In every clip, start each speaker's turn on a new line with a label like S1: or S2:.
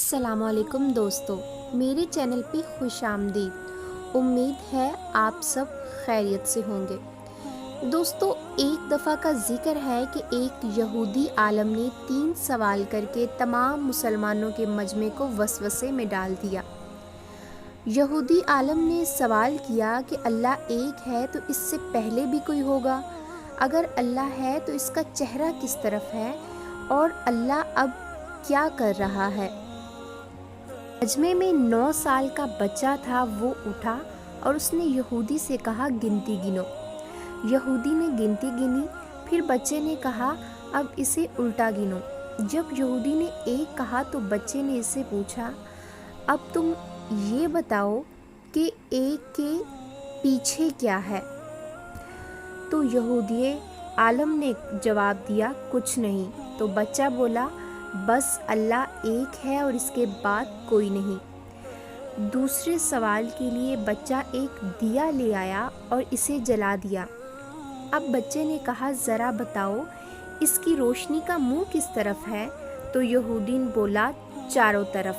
S1: अस्सलाम वालेकुम दोस्तों, मेरे चैनल पे खुश आमदीद। उम्मीद है आप सब खैरियत से होंगे। दोस्तों, एक दफ़ा का ज़िक्र है कि एक यहूदी आलम ने 3 सवाल करके तमाम मुसलमानों के मजमे को वसवसे में डाल दिया। यहूदी आलम ने सवाल किया कि अल्लाह एक है तो इससे पहले भी कोई होगा? अगर अल्लाह है तो इसका चेहरा किस तरफ है और अल्लाह अब क्या कर रहा है? मजमे में 9 साल का बच्चा था। वो उठा और उसने यहूदी से कहा, गिनती गिनो। यहूदी ने गिनती गिनी। फिर बच्चे ने कहा, अब इसे उल्टा गिनो। जब यहूदी ने 1 कहा तो बच्चे ने इससे पूछा, अब तुम ये बताओ कि 1 के पीछे क्या है? तो यहूदी आलम ने जवाब दिया, कुछ नहीं। तो बच्चा बोला, बस अल्लाह एक है और इसके बाद कोई नहीं। दूसरे सवाल के लिए बच्चा एक दिया ले आया और इसे जला दिया। अब बच्चे ने कहा, ज़रा बताओ इसकी रोशनी का मुंह किस तरफ है? तो यहूदी ने बोला, चारों तरफ।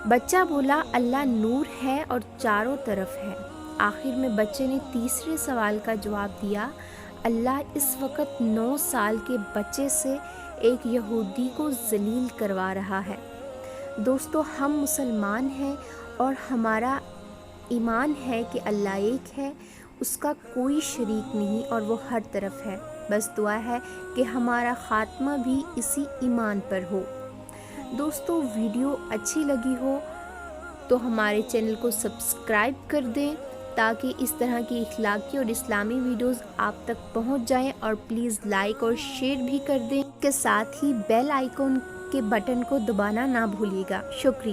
S1: बच्चा बोला, अल्लाह नूर है और चारों तरफ है। आखिर में बच्चे ने तीसरे सवाल का जवाब दिया, अल्लाह इस वक्त 9 साल के बच्चे से एक यहूदी को जलील करवा रहा है। दोस्तों, हम मुसलमान हैं और हमारा ईमान है कि अल्लाह एक है, उसका कोई शरीक नहीं और वो हर तरफ है। बस दुआ है कि हमारा ख़ात्मा भी इसी ईमान पर हो। दोस्तों, वीडियो अच्छी लगी हो तो हमारे चैनल को सब्सक्राइब कर दें ताकि इस तरह की इखलाकी और इस्लामी वीडियोस आप तक पहुंच जाएं, और प्लीज़ लाइक और शेयर भी कर दें। के साथ ही बेल आइकॉन के बटन को दबाना ना भूलिएगा। शुक्रिया।